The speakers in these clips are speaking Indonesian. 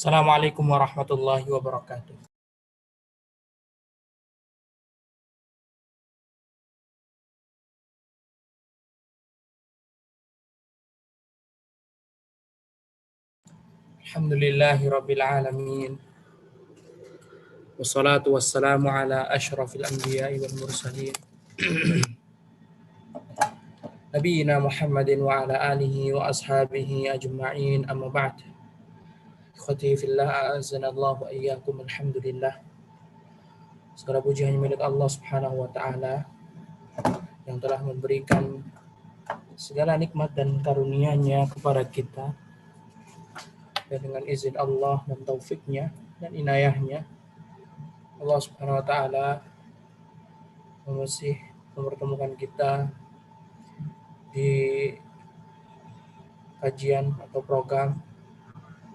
Assalamualaikum warahmatullahi wabarakatuh. Alhamdulillahi rabbil alamin. Wassalatu wassalamu ala asyrafil anbiya'i wal mursalin. Nabiyyina Muhammadin wa ala alihi wa ashabihi ajma'in, amma ba'd. Ikhwati fillah, a'azzanallahu wa iyyakum. Alhamdulillah, segala puji hanya milik Allah Subhanahu wa taala yang telah memberikan segala nikmat dan karunia-Nya kepada kita, dan dengan izin Allah dan taufiknya dan inayahnya, Allah Subhanahu wa taala masih mempertemukan kita di kajian atau program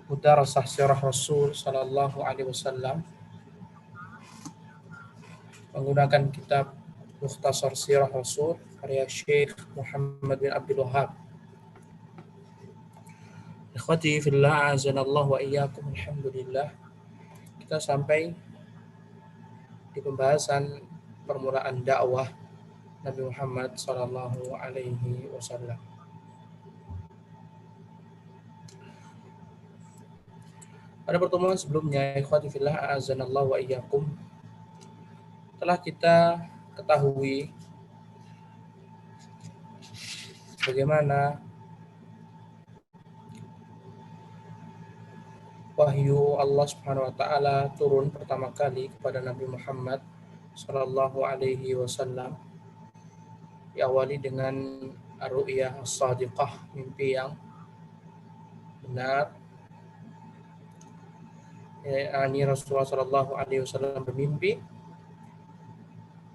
Mudarasah Sirah Rasul Sallallahu Alaihi Wasallam menggunakan kitab Mukhtasar Sirah Rasul karya Syekh Muhammad bin Abdul Wahhab. Ikhwati fillah, azanallahu wa iyyakum. Alhamdulillah, kita sampai di pembahasan permulaan dakwah Nabi Muhammad Sallallahu Alaihi Wasallam. Pada pertemuan sebelumnya, ikhwati fillah, azanallahu wa iyyakum, telah kita ketahui bagaimana wahyu Allah Subhanahu wa taala turun pertama kali kepada Nabi Muhammad sallallahu alaihi wasallam, diawali dengan ar-ru'yah as-shadiqah, mimpi yang benar. Ini Rasulullah sallallahu alaihi wasallam bermimpi,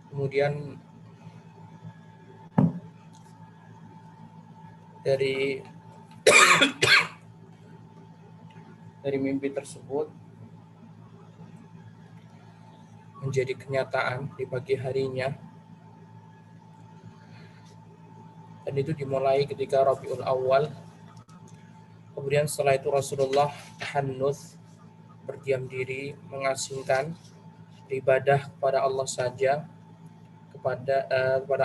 kemudian dari mimpi tersebut menjadi kenyataan di pagi harinya, dan itu dimulai ketika Rabiul Awal. Kemudian setelah itu Rasulullah tahannuts, berdiam diri, mengasingkan ibadah kepada Allah saja, kepada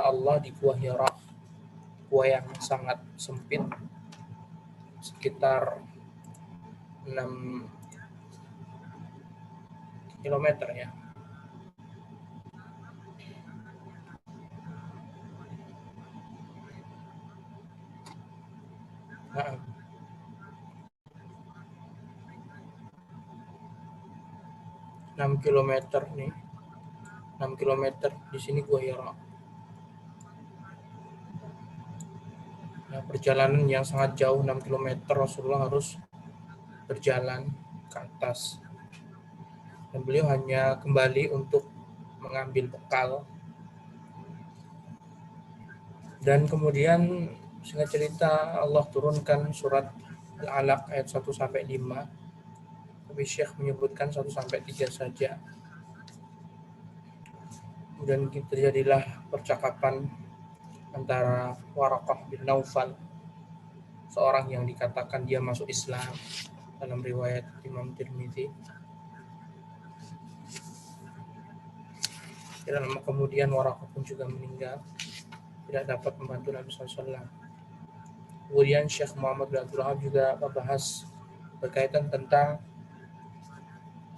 Allah di Gua Hira, gua yang sangat sempit, sekitar 6 kilometer ya. Nah, 6 kilometer nih. 6 kilometer di sini Gua Hira. Nah, perjalanan yang sangat jauh, 6 kilometer, Rasulullah harus berjalan ke atas. Dan beliau hanya kembali untuk mengambil bekal. Dan kemudian singkat cerita Allah turunkan surat Al-Alaq ayat 1 sampai 5. Tapi Syekh menyebutkan 1 sampai 3 saja. Kemudian terjadilah percakapan antara Waraqah bin Naufal, seorang yang dikatakan dia masuk Islam dalam riwayat Imam Tirmidzi. Dan lama kemudian Waraqah pun juga meninggal, tidak dapat membantu Nabi SAW. Kemudian Syekh Muhammad bin Abdul Wahhab juga membahas berkaitan tentang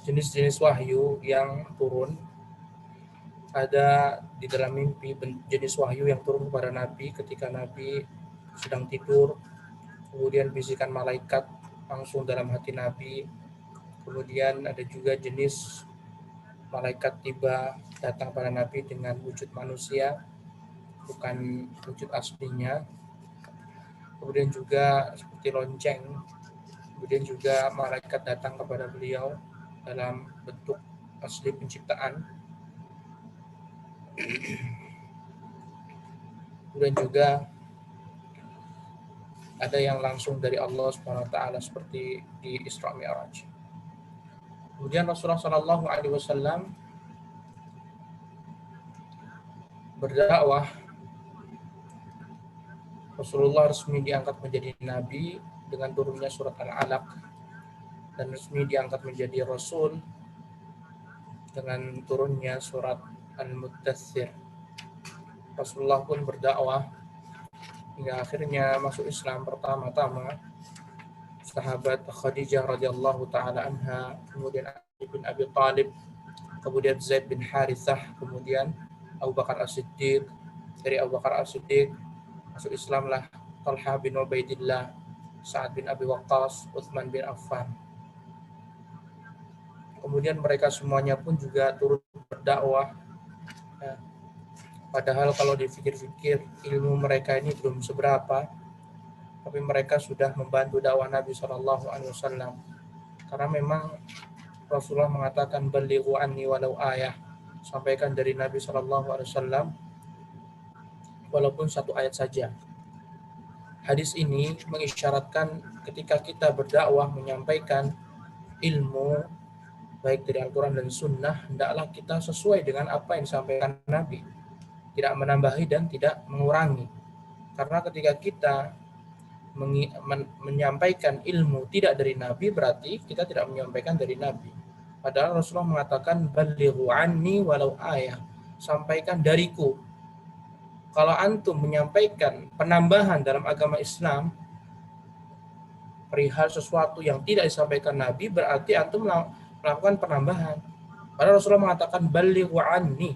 jenis-jenis wahyu yang turun. Ada di dalam mimpi jenis wahyu yang turun kepada Nabi ketika Nabi sedang tidur, kemudian bisikan malaikat langsung dalam hati Nabi. Kemudian ada juga jenis malaikat tiba datang pada Nabi dengan wujud manusia, bukan wujud aslinya. Kemudian juga seperti lonceng. Kemudian juga malaikat datang kepada beliau dalam bentuk asli penciptaan. Kemudian juga ada yang langsung dari Allah Subhanahu wa taala seperti di Isra Mi'raj. Kemudian Rasulullah sallallahu alaihi wasallam berdakwah. Rasulullah resmi diangkat menjadi nabi dengan turunnya surat Al-Alaq dan resmi diangkat menjadi Rasul dengan turunnya surat Al-Muddathir. Rasulullah pun berdakwah hingga akhirnya masuk Islam pertama-tama sahabat Khadijah radhiyallahu taala anha, kemudian Ali bin Abi Thalib, kemudian Zaid bin Harithah, kemudian Abu Bakar As-Siddiq. Dari Abu Bakar As-Siddiq masuk Islamlah Talha bin Ubaidillah, Sa'ad bin Abi Waqqas, Utsman bin Affan. Kemudian mereka semuanya pun juga turut berdakwah. Ya, padahal kalau dipikir-pikir ilmu mereka ini belum seberapa, tapi mereka sudah membantu dakwah Nabi Shallallahu Alaihi Wasallam. Karena memang Rasulullah mengatakan balighu anni walau ayah, sampaikan dari Nabi Shallallahu Alaihi Wasallam walaupun satu ayat saja. Hadis ini mengisyaratkan ketika kita berdakwah menyampaikan ilmu baik dari Al-Quran dan Sunnah, hendaklah kita sesuai dengan apa yang disampaikan Nabi, tidak menambahi dan tidak mengurangi. Karena ketika kita menyampaikan ilmu tidak dari Nabi, berarti kita tidak menyampaikan dari Nabi. Padahal Rasulullah mengatakan balighu anni walau ayah, sampaikan dariku. Kalau antum menyampaikan penambahan dalam agama Islam perihal sesuatu yang tidak disampaikan Nabi, berarti antum melakukan penambahan. Padahal Rasulullah mengatakan balighu anni,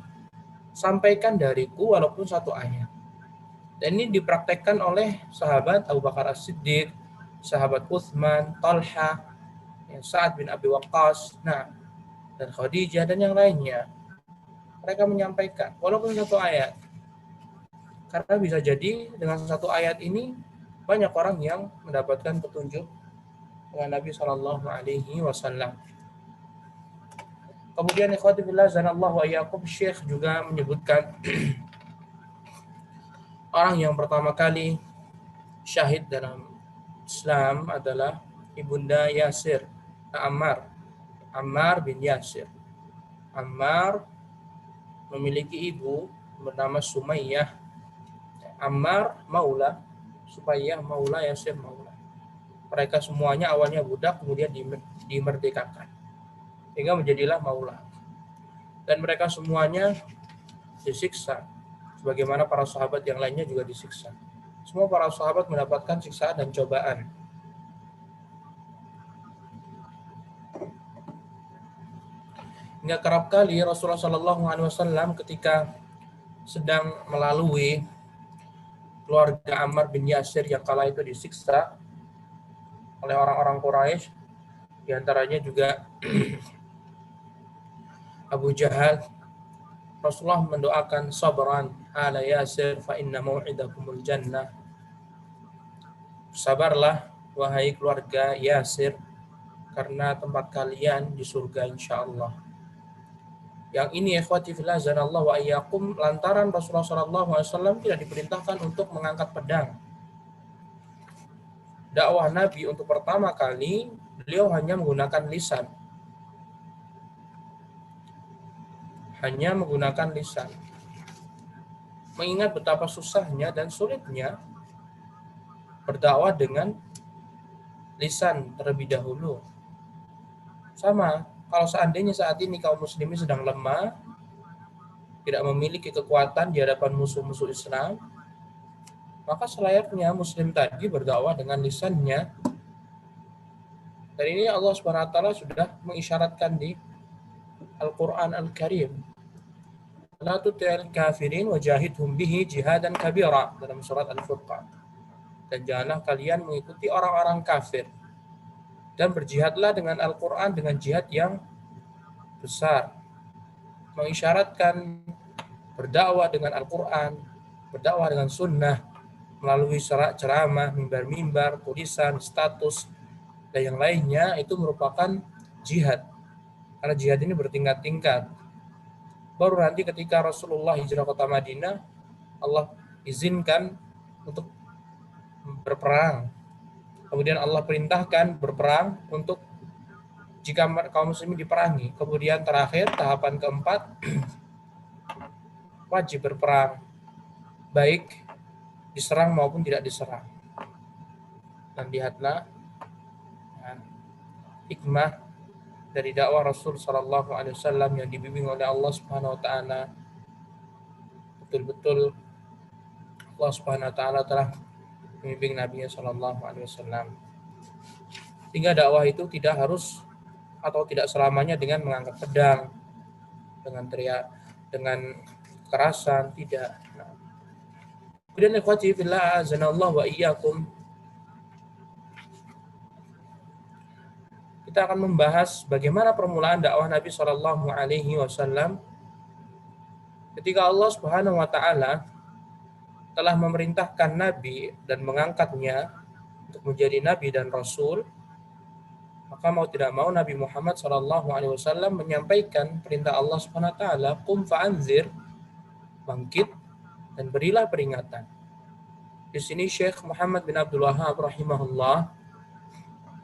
sampaikan dariku walaupun satu ayat. Dan ini dipraktekkan oleh sahabat Abu Bakar As-Siddiq, sahabat Utsman, Talha, Sa'ad bin Abi Waqqas, dan Khadijah dan yang lainnya. Mereka menyampaikan walaupun satu ayat. Karena bisa jadi dengan satu ayat ini banyak orang yang mendapatkan petunjuk dengan Nabi Shallallahu Alaihi Wasallam. Kemudian ikhwati fillah zanallahu wa iyyakum, Syekh juga menyebutkan orang yang pertama kali syahid dalam Islam adalah Ibunda Yasir, Ammar bin Yasir. Ammar memiliki ibu bernama Sumayyah. Ammar maula, Sumayyah maula, Yasir maula. Mereka semuanya awalnya budak, kemudian dimerdekakan hingga menjadilah maula. Dan mereka semuanya disiksa sebagaimana para sahabat yang lainnya juga disiksa. Semua para sahabat mendapatkan siksaan dan cobaan. Hingga kerap kali Rasulullah Shallallahu Alaihi Wasallam ketika sedang melalui keluarga Ammar bin Yasir yang kala itu disiksa oleh orang-orang Quraisy, diantaranya juga Abu Jahal, Rasulullah mendoakan sabran ala Yasir fa inna mau'idakumul jannah. Sabarlah wahai keluarga Yasir, karena tempat kalian di surga insyaallah. Yang ini ikhwati fillah zanallahu wa iyyakum, lantaran Rasulullah sallallahu alaihi wasallam tidak diperintahkan untuk mengangkat pedang. Dakwah Nabi untuk pertama kali beliau hanya menggunakan lisan. Hanya menggunakan lisan. Mengingat betapa susahnya dan sulitnya berdakwah dengan lisan terlebih dahulu. Sama, kalau seandainya saat ini kaum muslimin sedang lemah, tidak memiliki kekuatan di hadapan musuh-musuh Islam, maka selayaknya muslim tadi berdakwah dengan lisannya. Dan ini Allah SWT sudah mengisyaratkan di Al-Quran Al-Karim. La tuti'il kafirin wajahidhum bihi jihadan kabira, dalam surat Al-Furqan. Dan janganlah kalian mengikuti orang-orang kafir, dan berjihadlah dengan Al-Quran dengan jihad yang besar. Mengisyaratkan berdakwah dengan Al-Quran, berdakwah dengan sunnah, melalui ceramah, mimbar-mimbar, tulisan, status, dan yang lainnya, itu merupakan jihad. Karena jihad ini bertingkat-tingkat. Baru nanti ketika Rasulullah hijrah kota Madinah, Allah izinkan untuk berperang. Kemudian Allah perintahkan berperang untuk jika kaum muslimin diperangi. Kemudian terakhir, tahapan keempat, wajib berperang, baik diserang maupun tidak diserang. Dan lihatlah, hikmah dari dakwah Rasul Shallallahu Alaihi Wasallam yang dibimbing oleh Allah Subhanahu Wa Taala. Betul-betul Allah Subhanahu Wa Taala telah membimbing Nabi Shallallahu Alaihi Wasallam. Sehingga dakwah itu tidak harus atau tidak selamanya dengan mengangkat pedang, dengan teriak, dengan kekerasan, tidak. Kemudian ikhwati fillah azanallahu wa iyyakum, kita akan membahas bagaimana permulaan dakwah Nabi Shallallahu Alaihi Wasallam ketika Allah Subhanahu Wa Taala telah memerintahkan Nabi dan mengangkatnya untuk menjadi Nabi dan Rasul. Maka mau tidak mau Nabi Muhammad Shallallahu Alaihi Wasallam menyampaikan perintah Allah Subhanahu Wa Taala, qum fa'anzir, bangkit dan berilah peringatan. Di sini Syekh Muhammad bin Abdul Wahhab rahimahullah,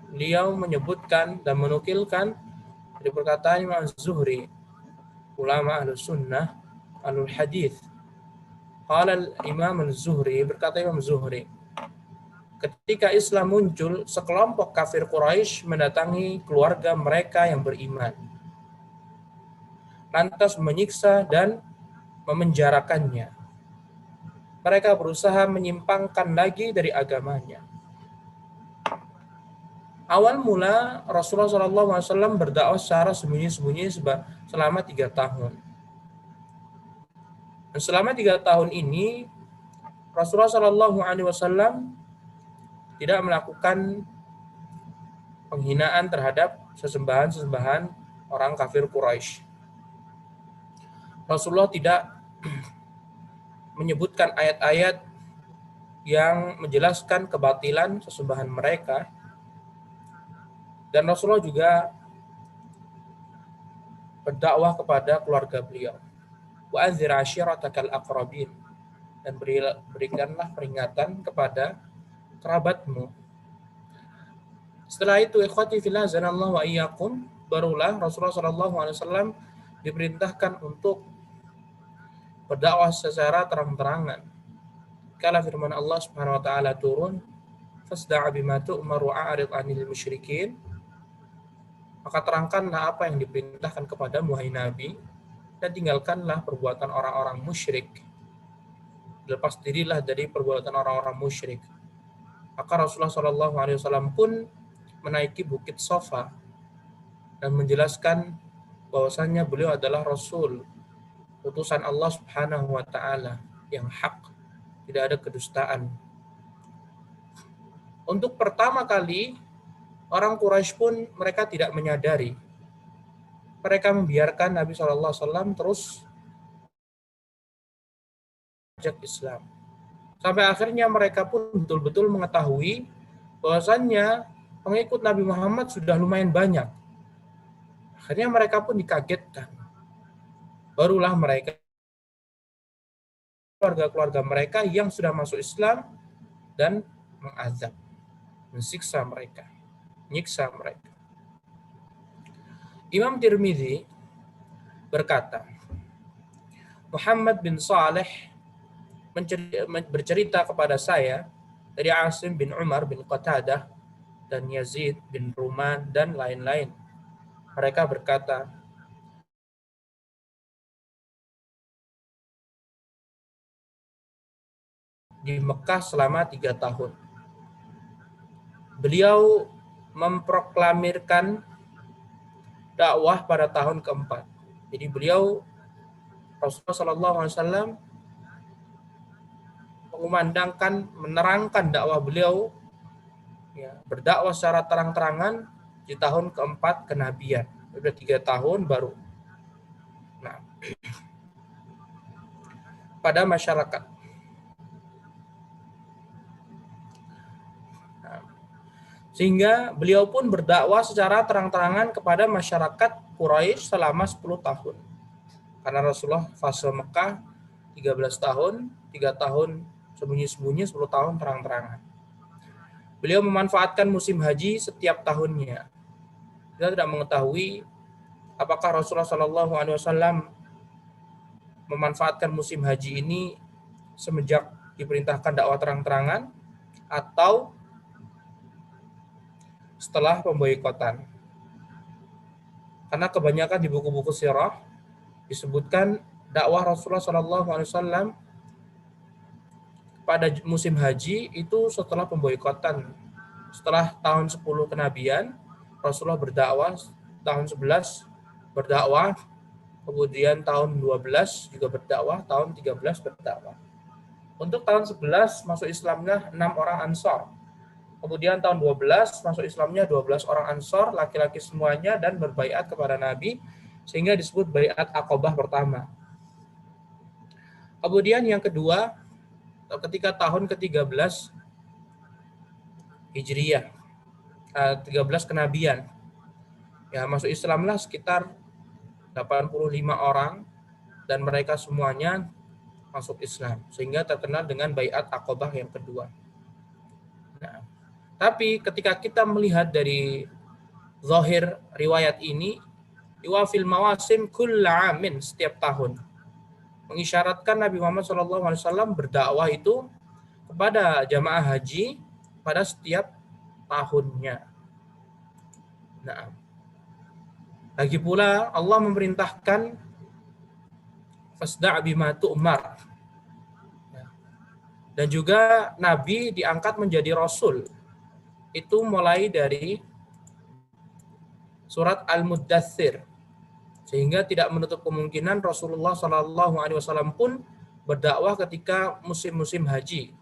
beliau menyebutkan dan menukilkan dari perkataan Imam Zuhri, ulama Ahlus Sunnah Ahlul Hadis. Qala Imam Zuhri, berkata Imam Zuhri, ketika Islam muncul, sekelompok kafir Quraisy mendatangi keluarga mereka yang beriman, lantas menyiksa dan memenjarakannya. Mereka berusaha menyimpangkan lagi dari agamanya. Awal mula Rasulullah SAW berdakwah secara sembunyi-sembunyi selama 3 tahun. Dan selama 3 tahun ini Rasulullah SAW tidak melakukan penghinaan terhadap sesembahan-sesembahan orang kafir Quraisy. Rasulullah tidak menyebutkan ayat-ayat yang menjelaskan kebatilan sesembahan mereka. Dan Rasulullah juga berdakwah kepada keluarga beliau. Wa anzir ashiratakal aqrabin, dan berikanlah peringatan kepada kerabatmu. Setelah itu ikhwati fillah azanallahu wa iyyakum, barulah Rasulullah SAW diperintahkan untuk berdakwah secara terang-terangan. Kala firman Allah Subhanahu wa taala turun, fasda' bima tu'mar wa a'rid 'anil musyrikin. Maka terangkanlah apa yang diperintahkan kepadamu wahai Nabi, dan tinggalkanlah perbuatan orang-orang musyrik. Lepas dirilah dari perbuatan orang-orang musyrik. Maka Rasulullah SAW pun menaiki bukit Safa dan menjelaskan bahwasannya beliau adalah Rasul, utusan Allah Subhanahu wa taala yang hak, tidak ada kedustaan. Untuk pertama kali orang Quraisy pun mereka tidak menyadari. Mereka membiarkan Nabi SAW terus ajak Islam. Sampai akhirnya mereka pun betul-betul mengetahui bahwasannya pengikut Nabi Muhammad sudah lumayan banyak. Akhirnya mereka pun dikagetkan. Barulah mereka, keluarga-keluarga mereka yang sudah masuk Islam, dan mengazab, mensiksa mereka, menyiksa mereka. Imam Tirmidzi berkata, Muhammad bin Saleh bercerita kepada saya dari Asim bin Umar bin Qatadah dan Yazid bin Ruman dan lain-lain. Mereka berkata, di Mekah selama 3 tahun. Beliau memproklamirkan dakwah pada tahun keempat. Jadi beliau Rasulullah SAW mengumandangkan, menerangkan dakwah beliau, ya, berdakwah secara terang-terangan di tahun keempat kenabian. Sudah 3 tahun baru. Nah, pada masyarakat. Nah, sehingga beliau pun berdakwah secara terang-terangan kepada masyarakat Quraisy selama 10 tahun. Karena Rasulullah fase Mekah 13 tahun, 3 tahun sembunyi-sembunyi, 10 tahun terang-terangan. Beliau memanfaatkan musim haji setiap tahunnya. Kita tidak mengetahui apakah Rasulullah SAW memanfaatkan musim haji ini semenjak diperintahkan dakwah terang-terangan atau setelah pemboikotan. Karena kebanyakan di buku-buku sirah disebutkan dakwah Rasulullah SAW pada musim haji itu setelah pemboikotan. Setelah tahun 10 kenabian, Rasulullah berdakwah, tahun 11 berdakwah, kemudian tahun 12 juga berdakwah, tahun 13 berdakwah. Untuk tahun 11 masuk Islamnya 6 orang Ansor. Kemudian tahun 12 masuk Islamnya 12 orang Ansor, laki-laki semuanya, dan berbaiat kepada Nabi, sehingga disebut baiat Aqabah pertama. Kemudian yang kedua, ketika tahun ke-13 Hijriyah, 13 kenabian, ya masuk Islamlah sekitar 85 orang, dan mereka semuanya masuk Islam, sehingga terkenal dengan baiat Aqabah yang kedua. Nah, tapi ketika kita melihat dari zahir riwayat ini, iwafil mawasim kulla amin, setiap tahun, mengisyaratkan Nabi Muhammad SAW berdakwah itu kepada jamaah haji pada setiap tahunnya. Nah, lagi pula Allah memerintahkan fasda' bima tu'mar. Dan juga Nabi diangkat menjadi Rasul. Itu mulai dari surat Al-Muddathir. Sehingga tidak menutup kemungkinan Rasulullah SAW pun berdakwah ketika musim-musim haji.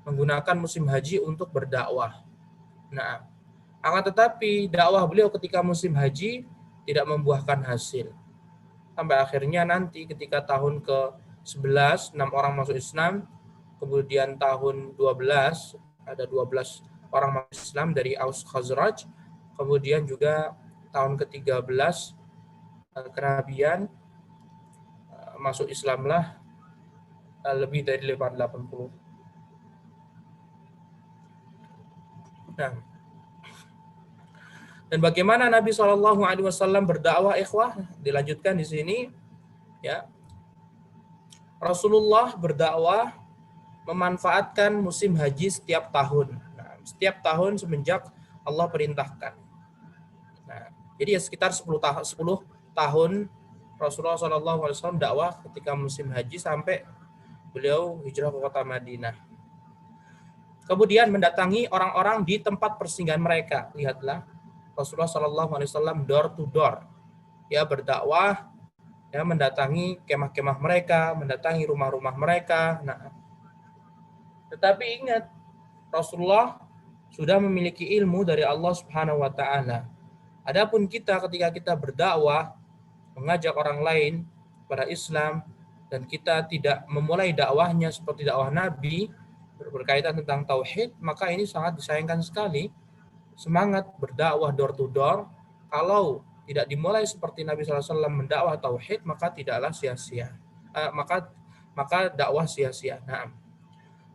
Menggunakan musim haji untuk berdakwah. Nah, akan tetapi dakwah beliau ketika musim haji tidak membuahkan hasil. Sampai akhirnya nanti ketika tahun ke-11, 6 orang masuk Islam. Kemudian tahun 12 ada 12 orang masuk Islam dari Aus Khazraj. Kemudian juga tahun ke-13 kenabian masuk Islamlah lebih dari 80. Nah, dan bagaimana Nabi SAW berdakwah, ikhwah, dilanjutkan di sini, ya. Rasulullah berdakwah memanfaatkan musim haji setiap tahun. Nah, setiap tahun semenjak Allah perintahkan. Nah, jadi ya sekitar 10 tahun Rasulullah SAW dakwah ketika musim haji sampai beliau hijrah ke kota Madinah. Kemudian mendatangi orang-orang di tempat persinggahan mereka. Lihatlah, Rasulullah SAW door to door, ya, berdakwah, ya, mendatangi kemah-kemah mereka, mendatangi rumah-rumah mereka. Nah, tetapi ingat, Rasulullah sudah memiliki ilmu dari Allah Subhanahu wa taala. Adapun kita ketika kita berdakwah, mengajak orang lain pada Islam, dan kita tidak memulai dakwahnya seperti dakwah Nabi berkaitan tentang tauhid, maka ini sangat disayangkan sekali. Semangat berdakwah door to door, kalau tidak dimulai seperti Nabi SAW mendakwah tauhid, maka tidaklah sia-sia. Maka dakwah sia-sia. Nah,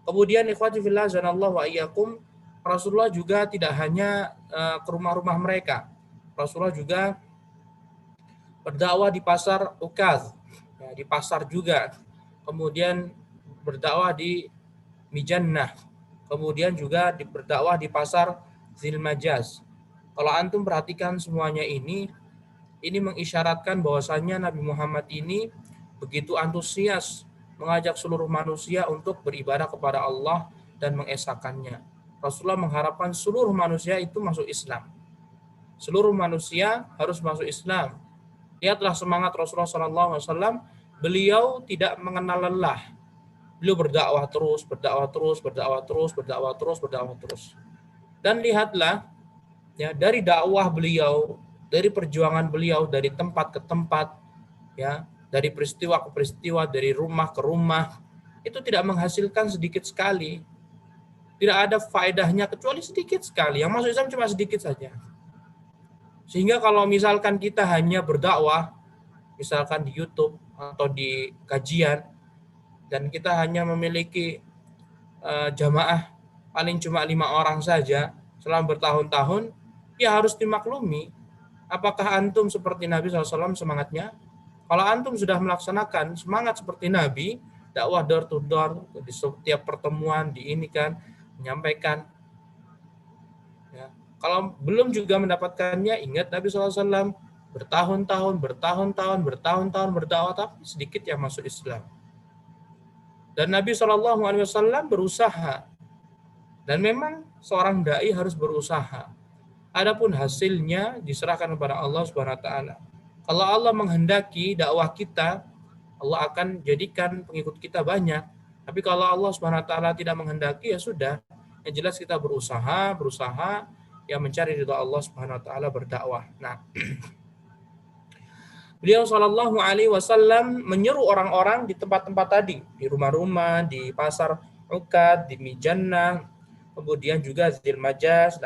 kemudian ikhwati fillah zanallahu wa iyyakum, Rasulullah juga tidak hanya ke rumah-rumah mereka. Rasulullah juga berdakwah di pasar Ukaz, ya, di pasar juga. Kemudian berdakwah di Mijannah. Kemudian juga berdakwah di pasar Zilmajaz. Kalau antum perhatikan semuanya ini mengisyaratkan bahwasannya Nabi Muhammad ini begitu antusias mengajak seluruh manusia untuk beribadah kepada Allah dan mengesakannya. Rasulullah mengharapkan seluruh manusia itu masuk Islam. Seluruh manusia harus masuk Islam. Lihatlah semangat Rasulullah SAW. Beliau tidak mengenal lelah. Beliau berdakwah terus, berdakwah terus, berdakwah terus, berdakwah terus, berdakwah terus. Dan lihatlah, ya, dari dakwah beliau, dari perjuangan beliau, dari tempat ke tempat, ya, dari peristiwa ke peristiwa, dari rumah ke rumah, itu tidak menghasilkan sedikit sekali. Tidak ada faedahnya kecuali sedikit sekali. Yang masuk Islam cuma sedikit saja. Sehingga kalau misalkan kita hanya berdakwah, misalkan di YouTube atau di kajian, dan kita hanya memiliki jamaah paling cuma 5 orang saja selama bertahun-tahun, ya harus dimaklumi. Apakah antum seperti Nabi SAW semangatnya? Kalau antum sudah melaksanakan semangat seperti Nabi, dakwah door to door, di setiap pertemuan, menyampaikan. Ya. Kalau belum juga mendapatkannya, ingat Nabi SAW bertahun-tahun berdakwah, tapi sedikit yang masuk Islam. Dan Nabi SAW berusaha. Dan memang seorang dai harus berusaha. Adapun hasilnya diserahkan kepada Allah Subhanahu wa taala. Kalau Allah menghendaki dakwah kita, Allah akan jadikan pengikut kita banyak. Tapi kalau Allah Subhanahu wa taala tidak menghendaki, ya sudah. Yang jelas kita berusaha yang mencari ridha Allah Subhanahu wa taala berdakwah. Nah, beliau Shallallahu alaihi wasallam menyeru orang-orang di tempat-tempat tadi, di rumah-rumah, di pasar Ukad, di Mijannah, kemudian juga Zil Majas,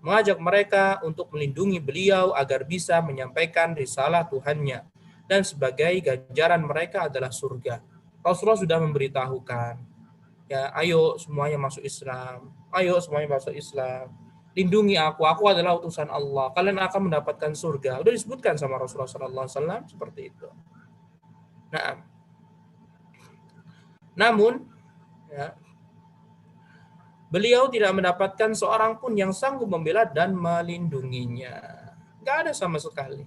mengajak mereka untuk melindungi beliau agar bisa menyampaikan risalah Tuhannya, dan sebagai ganjaran mereka adalah surga. Rasulullah sudah memberitahukan, ya, ayo semuanya masuk Islam, lindungi aku adalah utusan Allah, kalian akan mendapatkan surga. Udah disebutkan sama Rasulullah SAW seperti itu. Nah, namun ya, beliau tidak mendapatkan seorang pun yang sanggup membela dan melindunginya. Gak ada sama sekali.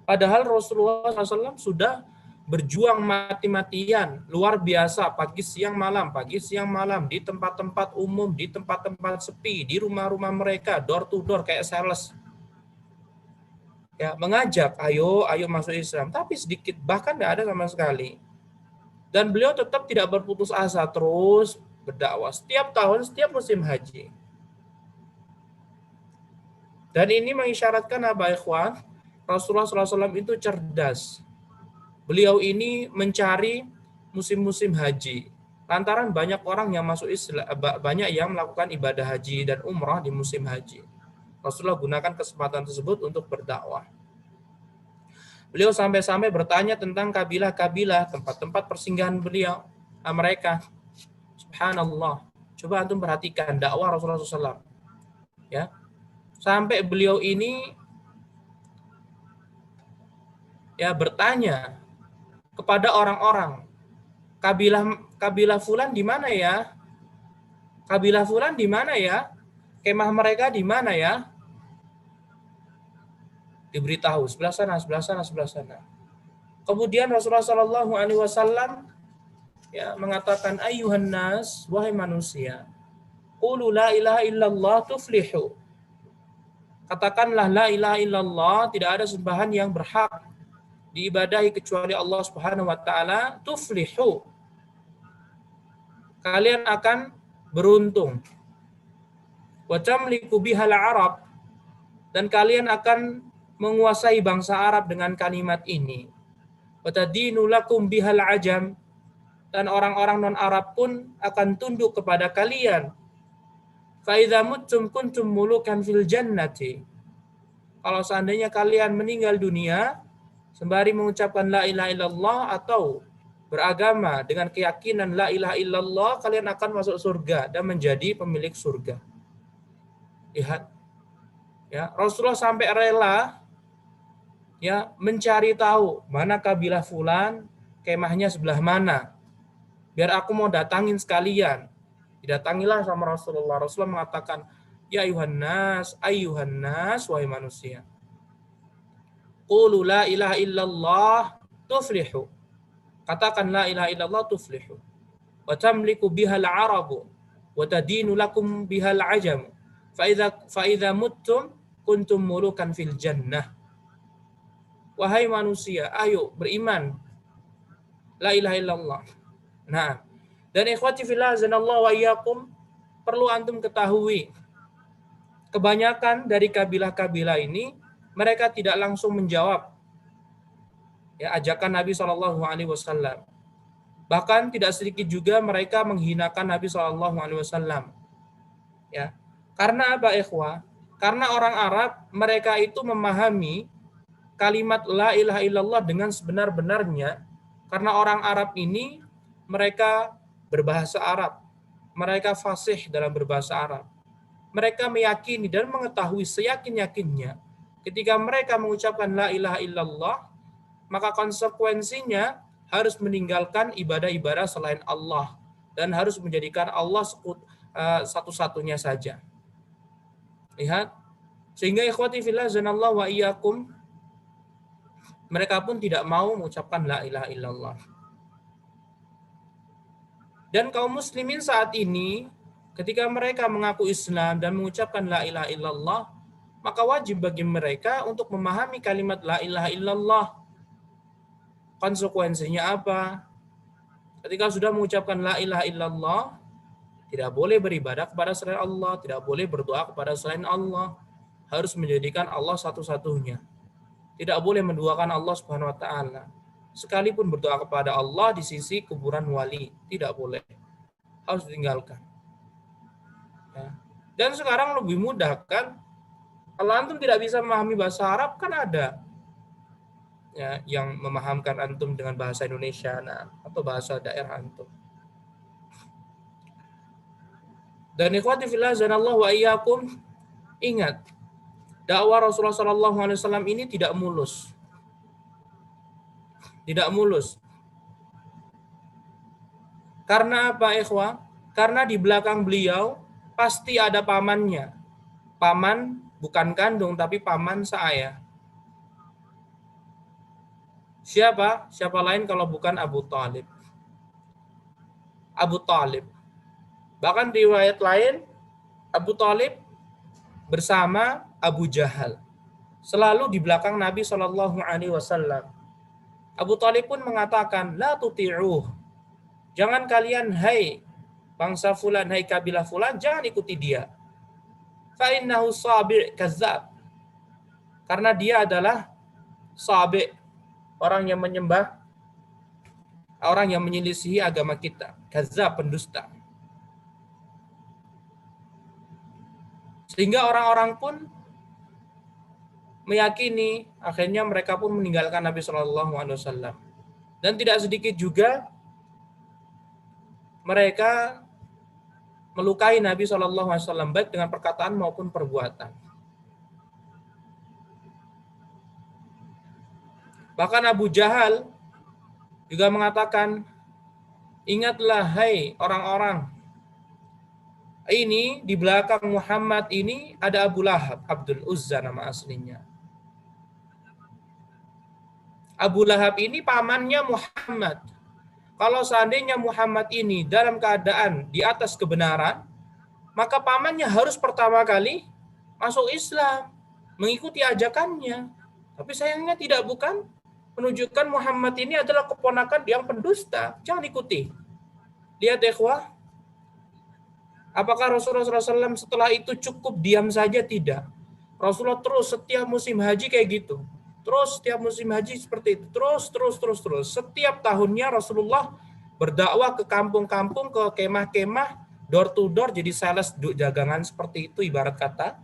Padahal Rasulullah SAW sudah berjuang mati-matian, luar biasa, pagi siang malam, di tempat-tempat umum, di tempat-tempat sepi, di rumah-rumah mereka, door to door kayak sales. Ya, mengajak, ayo masuk Islam, tapi sedikit, bahkan tidak ada sama sekali. Dan beliau tetap tidak berputus asa, terus berdakwah setiap tahun, setiap musim haji. Dan ini mengisyaratkan apa, ikhwan? Rasulullah SAW itu cerdas. Beliau ini mencari musim-musim haji. Lantaran banyak orang yang masuk Islam, banyak yang melakukan ibadah haji dan umrah di musim haji. Rasulullah gunakan kesempatan tersebut untuk berdakwah. Beliau sampai-sampai bertanya tentang kabilah-kabilah, tempat-tempat persinggahan beliau, mereka. Subhanallah. Coba antum perhatikan dakwah Rasulullah SAW. Ya. Sampai beliau ini ya bertanya kepada orang-orang, kabilah fulan di mana ya? Kabilah fulan di mana ya? Kemah mereka di mana ya? Diberitahu sebelah sana. Kemudian Rasulullah Shallallahu Alaihi Wasallam ya mengatakan, ayuhan nas, wahai manusia, qulu la ilaha illallah tuflihu. Katakanlah la ilaha illallah, tidak ada sembahan yang berhak diibadahi kecuali Allah Subhanahu wa taala, tuflihu. Kalian akan beruntung. Wa tamliku bihal Arab, dan kalian akan menguasai bangsa Arab dengan kalimat ini. Wa tadinu lakum bihal ajam, dan orang-orang non-Arab pun akan tunduk kepada kalian. Fa idza muttum kuntum mulukan fil jannati. Kalau seandainya kalian meninggal dunia sembari mengucapkan la ilaha illallah atau beragama dengan keyakinan la ilaha illallah, kalian akan masuk surga dan menjadi pemilik surga. Lihat, ya, Rasulullah sampai rela ya mencari tahu mana kabilah fulan, kemahnya sebelah mana, biar aku mau datangin sekalian. Didatangilah sama Rasulullah. Rasulullah mengatakan, ya ayuhan nas, wahai manusia, qulu la ilaha illallah tuflihu. Katakan la ilaha illallah tuflihu. Wa tamliku bihal arabu wa tadinu lakum bihal ajam. Fa idza muttum kuntum mulukan fil jannah. Wahai manusia, ayo beriman la ilaha illallah. Nah, dan ikhwati fillah azanallahu wa iyyakum, perlu antum ketahui, kebanyakan dari kabilah-kabilah ini mereka tidak langsung menjawab ya ajakan Nabi SAW. Bahkan tidak sedikit juga mereka menghinakan Nabi SAW. Ya, karena apa, ikhwah? Karena orang Arab mereka itu memahami kalimat la ilaha illallah dengan sebenar-benarnya. Karena orang Arab ini mereka berbahasa Arab, mereka fasih dalam berbahasa Arab. Mereka meyakini dan mengetahui seyakin-yakinnya ketika mereka mengucapkan la ilaha illallah, maka konsekuensinya harus meninggalkan ibadah-ibadah selain Allah dan harus menjadikan Allah satu-satunya saja. Lihat, Sehingga ikhwati fillah zanallahu wa iyyakum, mereka pun tidak mau mengucapkan la ilaha illallah. Dan kaum muslimin saat ini ketika mereka mengaku Islam dan mengucapkan la ilaha illallah, maka wajib bagi mereka untuk memahami kalimat la ilaha illallah. Konsekuensinya apa? Ketika sudah mengucapkan la ilaha illallah, tidak boleh beribadah kepada selain Allah, tidak boleh berdoa kepada selain Allah. Harus menjadikan Allah satu-satunya. Tidak boleh menduakan Allah Subhanahu wa taala. Sekalipun berdoa kepada Allah di sisi kuburan wali, tidak boleh. Harus ditinggalkan. Ya. Dan sekarang lebih mudah kan? Kalau antum tidak bisa memahami bahasa Arab, kan ada ya, yang memahamkan antum dengan bahasa Indonesia atau bahasa daerah antum. Dan ikhwati fillah zanallahu wa iyyakum, ingat, dakwah Rasulullah SAW ini tidak mulus. Tidak mulus. Karena apa, ikhwah? Karena di belakang beliau pasti ada pamannya. Paman bukan kandung, tapi paman seayah. Siapa? Siapa lain kalau bukan Abu Thalib. Abu Thalib. Bahkan di riwayat lain, Abu Thalib bersama Abu Jahal. Selalu di belakang Nabi SAW. Abu Thalib pun mengatakan, la tuti'uh. Jangan kalian, hai bangsa fulan, hai kabilah fulan, jangan ikuti dia. Fa'innahu sabi' kazzab. Karena dia adalah sabi', orang yang menyembah, orang yang menyelisihi agama kita. Kazzab, pendusta. Sehingga orang-orang pun meyakini, akhirnya mereka pun meninggalkan Nabi SAW. Dan tidak sedikit juga mereka melukai Nabi SAW, baik dengan perkataan maupun perbuatan. Bahkan Abu Jahal juga mengatakan, ingatlah hai orang-orang, ini di belakang Muhammad ini ada Abu Lahab, Abdul Uzza nama aslinya. Abu Lahab ini pamannya Muhammad. Kalau seandainya Muhammad ini dalam keadaan di atas kebenaran, maka pamannya harus pertama kali masuk Islam, mengikuti ajakannya. Tapi sayangnya tidak, bukan, menunjukkan Muhammad ini adalah keponakan yang pendusta. Jangan ikuti. Lihat ikhwah, apakah Rasulullah SAW setelah itu cukup diam saja? Tidak. Rasulullah terus setiap musim haji kayak gitu. Terus setiap musim haji seperti itu. Terus. Setiap tahunnya Rasulullah berdakwah ke kampung-kampung, ke kemah-kemah, door to door, jadi sales dagangan seperti itu ibarat kata.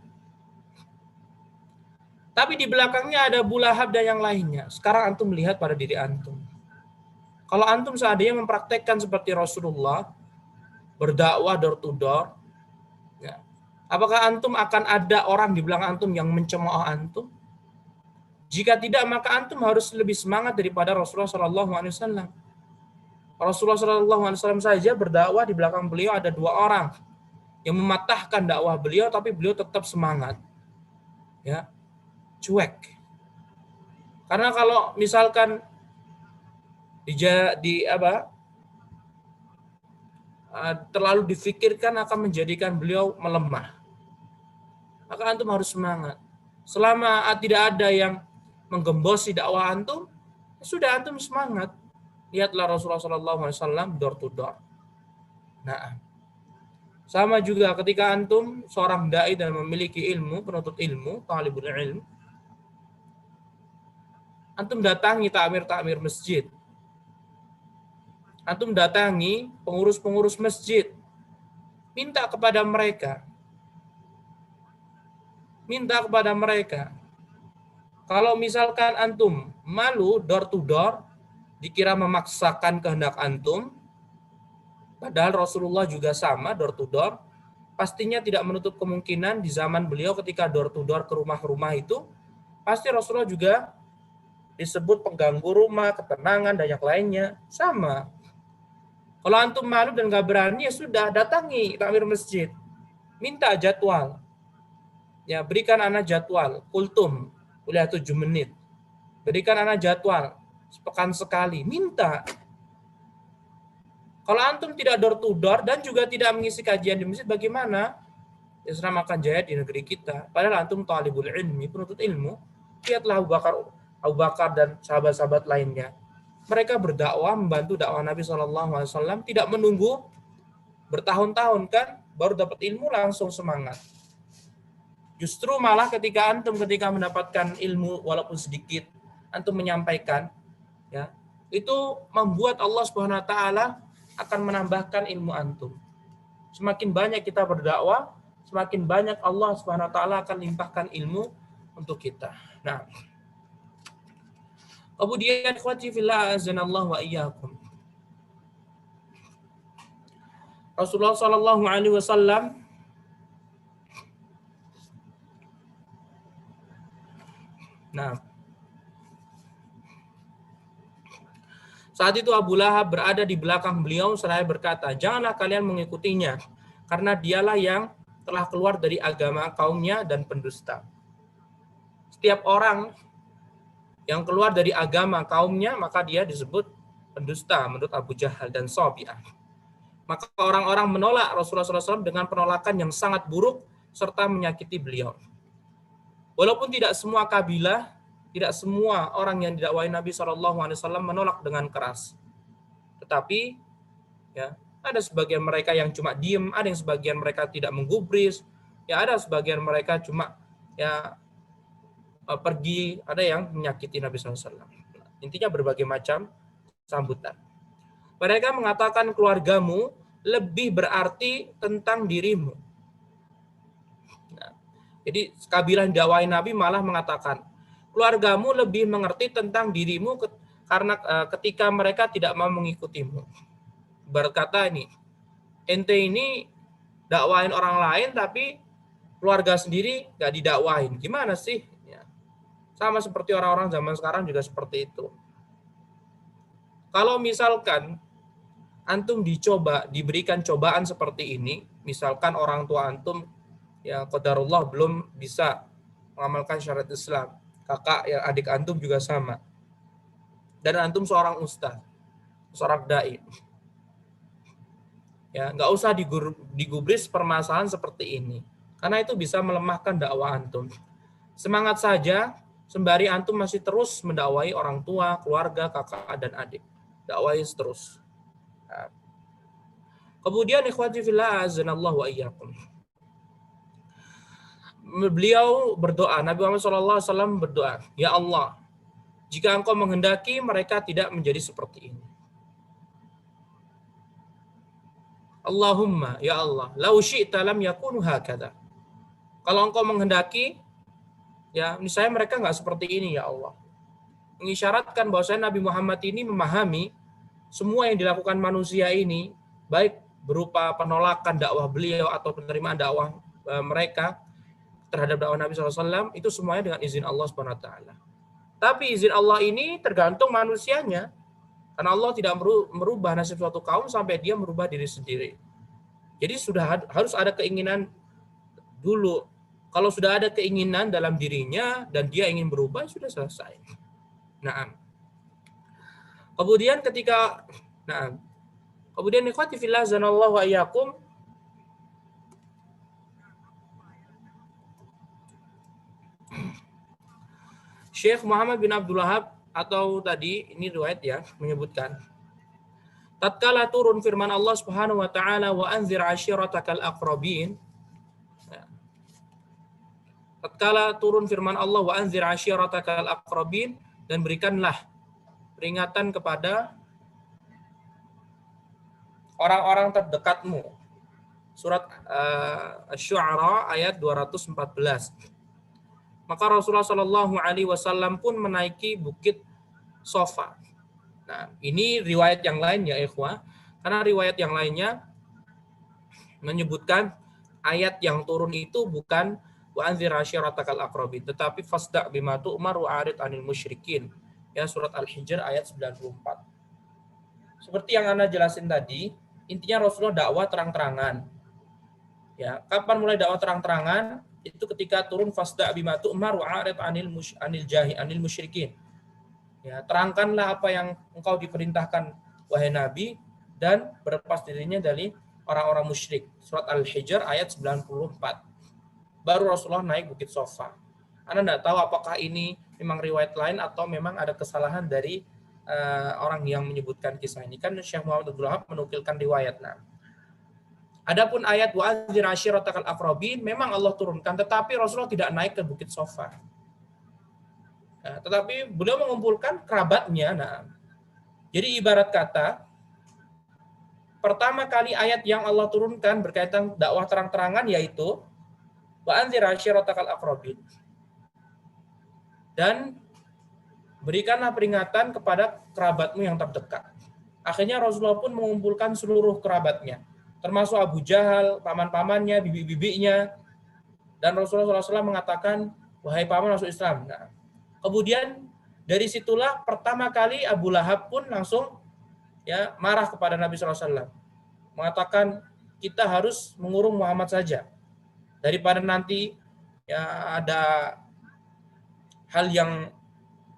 Tapi di belakangnya ada Abu Lahab dan yang lainnya. Sekarang antum melihat pada diri antum. Kalau antum seandainya mempraktekkan seperti Rasulullah, berdakwah door to door, ya, apakah antum akan ada orang di belakang antum yang mencemooh antum? Jika tidak, maka antum harus lebih semangat daripada Rasulullah SAW. Rasulullah SAW saja berdakwah, di belakang beliau ada 2 orang yang mematahkan dakwah beliau, tapi beliau tetap semangat. Ya, cuek. Karena kalau misalkan terlalu difikirkan akan menjadikan beliau melemah. Maka antum harus semangat. Selama tidak ada yang menggembosi dakwah antum, sudah antum semangat. Lihatlah Rasulullah SAW door to door. Nah, sama juga ketika antum seorang dai dan memiliki ilmu, penuntut ilmu, talibul ilm, antum datangi takmir masjid. Antum datangi pengurus-pengurus masjid. Minta kepada mereka. Kalau misalkan antum malu door to door, dikira memaksakan kehendak antum, padahal Rasulullah juga sama door to door, pastinya tidak menutup kemungkinan di zaman beliau ketika door to door ke rumah-rumah itu, pasti Rasulullah juga disebut pengganggu rumah, ketenangan, dan yang lainnya. Sama. Kalau antum malu dan gak berani, ya sudah, datangi takmir masjid. Minta jadwal. Ya, berikan ana jadwal, kultum, kuliah 7 menit. Berikan ana jadwal, sepekan sekali, minta. Kalau antum tidak door to door dan juga tidak mengisi kajian di masjid, bagaimana Islam akan jaya di negeri kita? Padahal antum talibul ilmi, penuntut ilmu. Lihatlah Abu Bakar dan sahabat-sahabat lainnya. Mereka berdakwah, membantu dakwah Nabi SAW, tidak menunggu bertahun-tahun kan, baru dapat ilmu langsung semangat. Justru malah ketika mendapatkan ilmu walaupun sedikit, antum menyampaikan, ya, itu membuat Allah Subhanahu wa taala akan menambahkan ilmu antum. Semakin banyak kita berdakwah, semakin banyak Allah Subhanahu wa taala akan limpahkan ilmu untuk kita. Nah, kemudian ikhwati fillah azanallahu wa iyyakum. Rasulullah sallallahu alaihi wasallam saat itu Abu Lahab berada di belakang beliau seraya berkata, "Janganlah kalian mengikutinya, karena dialah yang telah keluar dari agama kaumnya dan pendusta." Setiap orang yang keluar dari agama kaumnya, maka dia disebut pendusta menurut Abu Jahal dan Sabi'ah. Maka orang-orang menolak Rasulullah SAW dengan penolakan yang sangat buruk serta menyakiti beliau. Walaupun tidak semua kabilah, tidak semua orang yang didakwai Nabi SAW menolak dengan keras. Tetapi ya, ada sebagian mereka yang cuma diem, ada yang sebagian mereka tidak menggubris, ya ada sebagian mereka cuma ya pergi, ada yang menyakiti Nabi SAW. Intinya berbagai macam sambutan. Mereka mengatakan keluargamu lebih berarti tentang dirimu. Nah, jadi kabilah dakwah Nabi malah mengatakan keluargamu lebih mengerti tentang dirimu karena ketika mereka tidak mau mengikutimu. Berkata ini, ente ini dakwain orang lain tapi keluarga sendiri gak didakwain. Gimana sih? Ya. Sama seperti orang-orang zaman sekarang juga seperti itu. Kalau misalkan antum diberikan cobaan seperti ini, misalkan orang tua antum ya qadarullah belum bisa mengamalkan syariat Islam, kakak ya adik antum juga sama, dan antum seorang ustaz, seorang dai, ya nggak usah digubris permasalahan seperti ini, karena itu bisa melemahkan dakwah antum. Semangat saja sembari antum masih terus mendakwai orang tua, keluarga, kakak dan adik, dakwai terus. Nah. Kemudian ikhwati fillah azanallahu wa iyyakum. Beliau berdoa, Nabi Muhammad SAW berdoa, "Ya Allah, jika Engkau menghendaki mereka tidak menjadi seperti ini. Allahumma, ya Allah, lau syi'ta lam yakunu hakadha." Kalau Engkau menghendaki, ya misalnya mereka nggak seperti ini ya Allah. Mengisyaratkan bahwasanya Nabi Muhammad ini memahami semua yang dilakukan manusia ini, baik berupa penolakan dakwah beliau atau penerimaan dakwah mereka terhadap dakwah Nabi SAW, itu semuanya dengan izin Allah SWT. Tapi izin Allah ini tergantung manusianya. Karena Allah tidak merubah nasib suatu kaum sampai dia merubah diri sendiri. Jadi harus ada keinginan dulu. Kalau sudah ada keinginan dalam dirinya dan dia ingin berubah, sudah selesai. Nah, kemudian ikhwati fillah zanallahu wa iyyakum, Syekh Muhammad bin Abdul Wahab atau tadi ini riwayat ya menyebutkan, tatkala turun firman Allah Subhanahu wa taala wa anzir ashiratakal aqrabin. Tatkala turun firman Allah wa anzir ashiratakal aqrabin, dan berikanlah peringatan kepada orang-orang terdekatmu. Surat Asy-Syu'ara ayat 214. Maka Rasulullah Shallallahu alaihi wasallam pun menaiki bukit Sofa. Nah, ini riwayat yang lain ya ikhwah. Karena riwayat yang lainnya menyebutkan ayat yang turun itu bukan wa anzir ashiratakal aqrabin, tetapi fasda' bima tu'mar wa arid 'anil musyrikin. Ya, surat Al-Hijr ayat 94. Seperti yang Anda jelasin tadi, intinya Rasulullah dakwah terang-terangan. Ya, kapan mulai dakwah terang-terangan? itu ketika turun fasda bima tu'mar wa arid anil musyrikin. Ya, terangkanlah apa yang engkau diperintahkan wahai Nabi dan berlepas dirinya dari orang-orang musyrik. Surat Al-Hijr ayat 94. Baru Rasulullah naik Bukit Sofa. Anda tidak tahu apakah ini memang riwayat lain atau memang ada kesalahan dari orang yang menyebutkan kisah ini. Kan Syekh Muhammad Abdul Wahab menukilkan riwayat. Nah, adapun ayat wa'adzir ashiratakal aqrabin memang Allah turunkan, tetapi Rasulullah tidak naik ke Bukit Sofa. Nah, tetapi beliau mengumpulkan kerabatnya. Nah, jadi ibarat kata, pertama kali ayat yang Allah turunkan berkaitan dakwah terang-terangan yaitu wa'adzir ashiratakal aqrabin. Dan berikanlah peringatan kepada kerabatmu yang terdekat. Akhirnya Rasulullah pun mengumpulkan seluruh kerabatnya, termasuk Abu Jahal, paman-pamannya, bibi-bibinya. Dan Rasulullah SAW mengatakan, wahai paman masuk Islam. Nah, kemudian dari situlah pertama kali Abu Lahab pun langsung ya marah kepada Nabi SAW. Mengatakan, kita harus mengurung Muhammad saja. Daripada nanti ya ada hal yang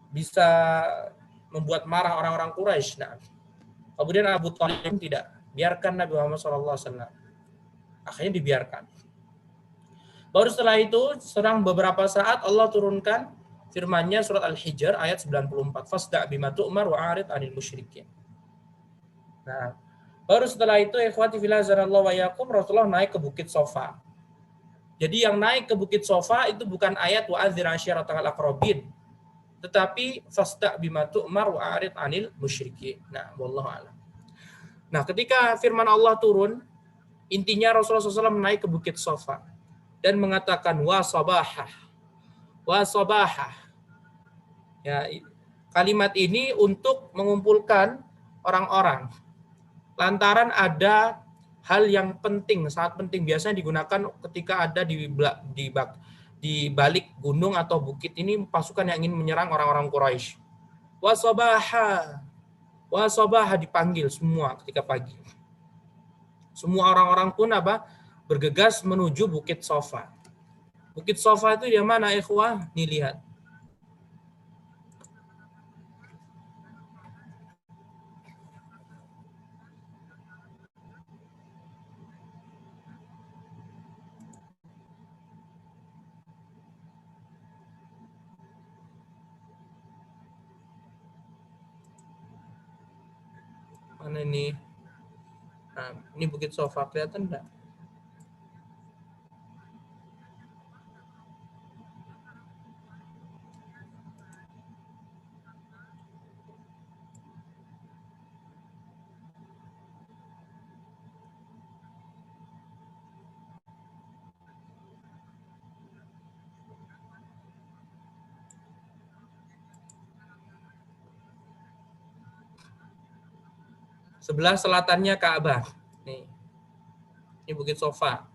bisa membuat marah orang-orang Quraisy. Nah, kemudian Abu Thalib tidak biarkan Nabi Muhammad SAW. Akhirnya dibiarkan. Baru setelah itu, serang beberapa saat Allah turunkan firman-Nya surat Al-Hijr ayat 94. Fasda' bima tu'mar wa arid 'anil musyrikin. Nah, baru setelah itu ikhwati fillah azanallahu wa iyyakum Rasulullah naik ke Bukit Sofa. Jadi yang naik ke Bukit Sofa itu bukan ayat wa'adzir ashiratakal aqrabin, tetapi fasda' bima tu'mar wa arid 'anil musyrikin. Nah, wallahu a'lam. Nah, ketika firman Allah turun, intinya Rasulullah SAW naik ke Bukit Sofa dan mengatakan wa sabahah. Wa sabahah. Ya, kalimat ini untuk mengumpulkan orang-orang. Lantaran ada hal yang penting, sangat penting, biasanya digunakan ketika ada di balik gunung atau bukit ini pasukan yang ingin menyerang orang-orang Quraisy. Wasabaha dipanggil semua ketika pagi. Semua orang-orang pun bergegas menuju Bukit Sofa. Bukit Sofa itu di mana, ikhwah? Nih lihat. Mana ini? Nah, ini Bukit Sofa, kelihatan enggak? Sebelah selatannya Ka'bah. Nih. Ini Bukit Sofa.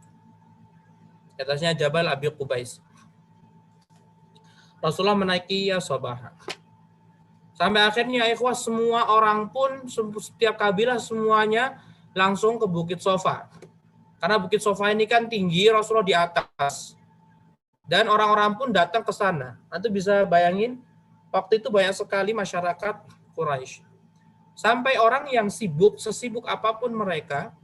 Di atasnya Jabal Abi Qubais. Rasulullah menaiki ya Sabah. Sampai akhirnya ikhwah semua orang pun, setiap kabilah semuanya langsung ke Bukit Sofa. Karena Bukit Sofa ini kan tinggi, Rasulullah di atas. Dan orang-orang pun datang ke sana. Nanti bisa bayangin, waktu itu banyak sekali masyarakat Quraisy. Sampai orang yang sesibuk apapun mereka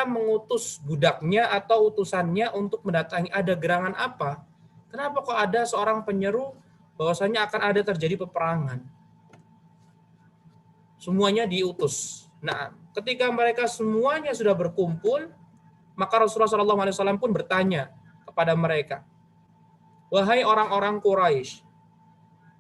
mengutus budaknya atau utusannya untuk mendatangi ada gerangan apa. Kenapa kok ada seorang penyeru bahwasanya akan ada terjadi peperangan. Semuanya diutus. Nah, ketika mereka semuanya sudah berkumpul, maka Rasulullah SAW pun bertanya kepada mereka, wahai orang-orang Quraisy,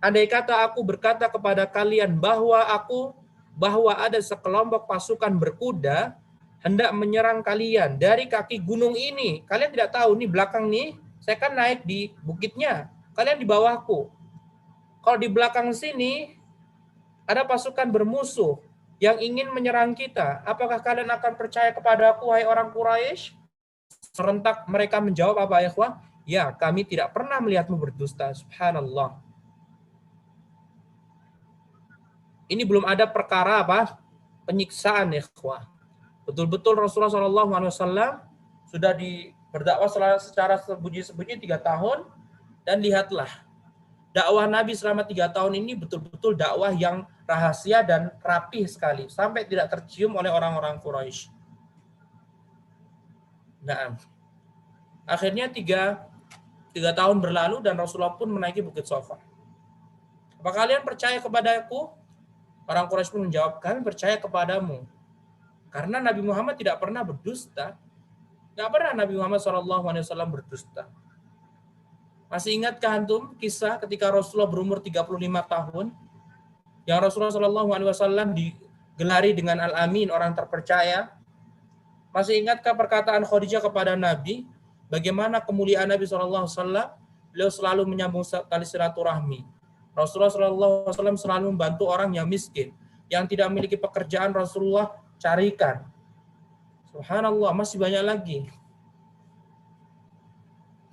andai kata aku berkata kepada kalian bahwa ada sekelompok pasukan berkuda hendak menyerang kalian dari kaki gunung ini. Kalian tidak tahu nih belakang nih, saya kan naik di bukitnya. Kalian di bawahku. Kalau di belakang sini ada pasukan bermusuh yang ingin menyerang kita. Apakah kalian akan percaya kepada aku, wahai orang Quraisy? Serentak mereka menjawab apa, ikhwah? Ya, kami tidak pernah melihatmu berdusta. Subhanallah. Ini belum ada perkara penyiksaan, ikhwah. Betul-betul Rasulullah SAW sudah berdakwah secara sembunyi-sembunyi 3 tahun, dan lihatlah dakwah Nabi selama 3 tahun ini betul-betul dakwah yang rahasia dan rapih sekali sampai tidak tercium oleh orang-orang Quraisy. Nah, akhirnya tiga tahun berlalu dan Rasulullah pun menaiki Bukit Safa. Apa kalian percaya kepadaku? Orang Quraisy pun menjawab, kami percaya kepadamu. Karena Nabi Muhammad tidak pernah berdusta. Tidak pernah Nabi Muhammad SAW berdusta. Masih ingatkah antum kisah ketika Rasulullah berumur 35 tahun? Yang Rasulullah SAW digelari dengan Al-Amin, orang terpercaya. Masih ingatkah perkataan Khadijah kepada Nabi? Bagaimana kemuliaan Nabi SAW? Beliau selalu menyambung tali silaturahmi. Rasulullah SAW selalu membantu orang yang miskin, yang tidak memiliki pekerjaan. Rasulullah carikan. Subhanallah, masih banyak lagi.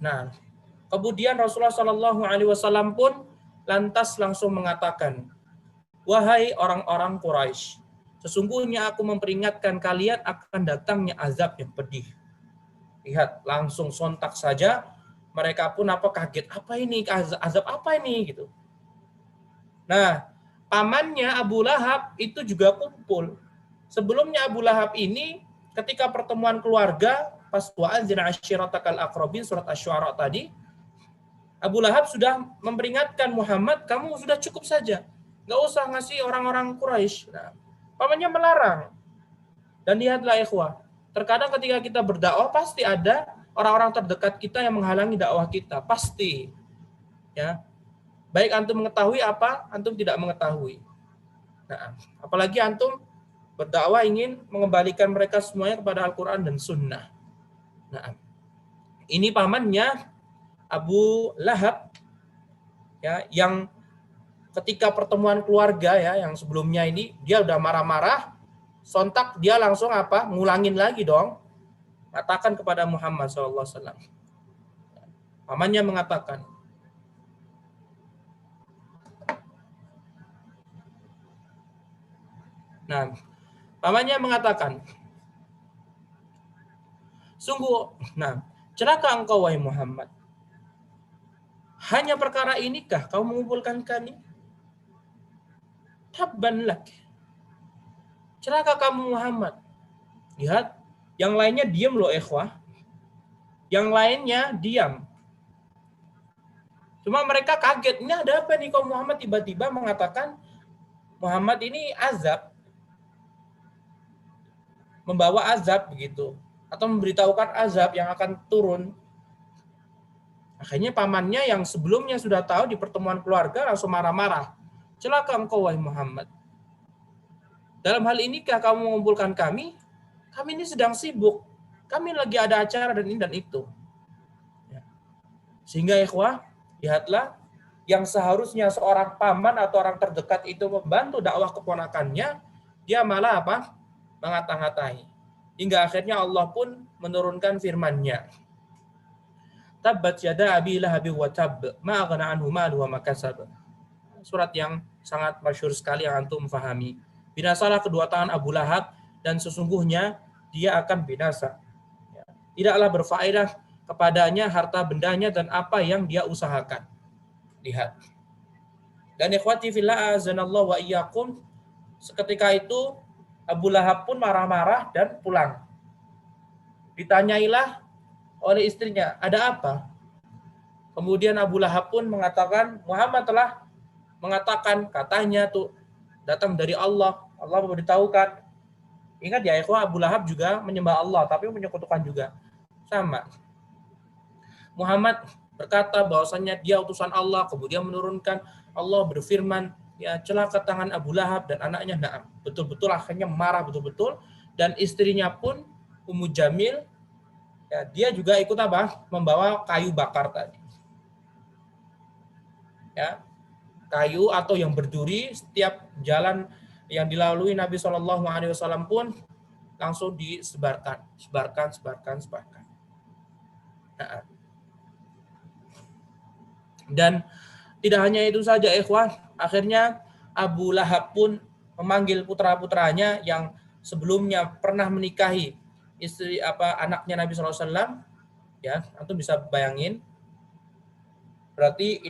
Nah, kemudian Rasulullah SAW pun lantas langsung mengatakan, wahai orang-orang Quraisy, sesungguhnya aku memperingatkan kalian akan datangnya azab yang pedih. Lihat, langsung sontak saja mereka pun kaget, apa ini, azab apa ini gitu. Nah, pamannya Abu Lahab itu juga kumpul. Sebelumnya Abu Lahab ini ketika pertemuan keluarga pas wa'anzir ashiratakal aqrabin surat Asy-Syu'ara tadi, Abu Lahab sudah memperingatkan Muhammad, kamu sudah cukup saja, nggak usah ngasih orang-orang Quraisy. Nah, pamannya melarang. Dan lihatlah ikhwah, terkadang ketika kita berdakwah pasti ada orang-orang terdekat kita yang menghalangi dakwah kita, pasti. Ya, baik antum mengetahui apa, antum tidak mengetahui. Nah, apalagi antum berdakwah ingin mengembalikan mereka semuanya kepada Al-Quran dan Sunnah. Nah, ini pamannya Abu Lahab, ya, yang ketika pertemuan keluarga ya, yang sebelumnya ini dia udah marah-marah, sontak dia langsung ngulangin lagi dong, katakan kepada Muhammad SAW. Pamannya mengatakan, nah, pamannya mengatakan, sungguh, nah, celaka engkau wahai Muhammad. Hanya perkara inikah kau mengumpulkan kami? Tabban lak. Celaka kamu Muhammad. Lihat, yang lainnya diam loh ikhwah. Yang lainnya diam. Cuma mereka kaget, ini ada apa nih kok Muhammad tiba-tiba mengatakan Muhammad ini azab. Membawa azab begitu. Atau memberitahukan azab yang akan turun. Akhirnya pamannya yang sebelumnya sudah tahu di pertemuan keluarga langsung marah-marah. Celaka engkau wahai Muhammad. Dalam hal inikah kamu mengumpulkan kami? Kami ini sedang sibuk. Kami lagi ada acara dan ini dan itu. Sehingga ikhwah, lihatlah, yang seharusnya seorang paman atau orang terdekat itu membantu dakwah keponakannya, dia malah mengata-ngatai. Hingga akhirnya Allah pun menurunkan firman-Nya. Tabbat yada abi lahabi wa tab, ma aghna anhu maluhu wa ma kasab. Surat yang sangat masyhur sekali yang antum fahami. Binasalah kedua tangan Abu Lahab dan sesungguhnya dia akan binasa. Tidaklah berfaedah kepadanya harta bendanya dan apa yang dia usahakan. Lihat. Dan ikhwati fillah azanallahu wa iyyakum, seketika itu Abu Lahab pun marah-marah dan pulang. Ditanyailah oleh istrinya, ada apa? Kemudian Abu Lahab pun mengatakan, Muhammad telah mengatakan, katanya tuh datang dari Allah. Allah memberitahukan. Ingat ya ikhwah, Abu Lahab juga menyembah Allah, tapi menyekutukan juga. Sama. Muhammad berkata bahwasannya dia utusan Allah, kemudian menurunkan, Allah berfirman, ya celaka tangan Abu Lahab dan anaknya. Nah, betul-betul akhirnya marah betul-betul, dan istrinya pun Ummu Jamil, ya, dia juga ikut membawa kayu bakar tadi. Ya, kayu atau yang berduri, setiap jalan yang dilalui Nabi SAW pun langsung disebarkan, sebarkan. Nah, dan tidak hanya itu saja ikhwan, akhirnya Abu Lahab pun memanggil putra-putranya yang sebelumnya pernah menikahi istri anaknya Nabi SAW, Ya, antum bisa bayangin. Berarti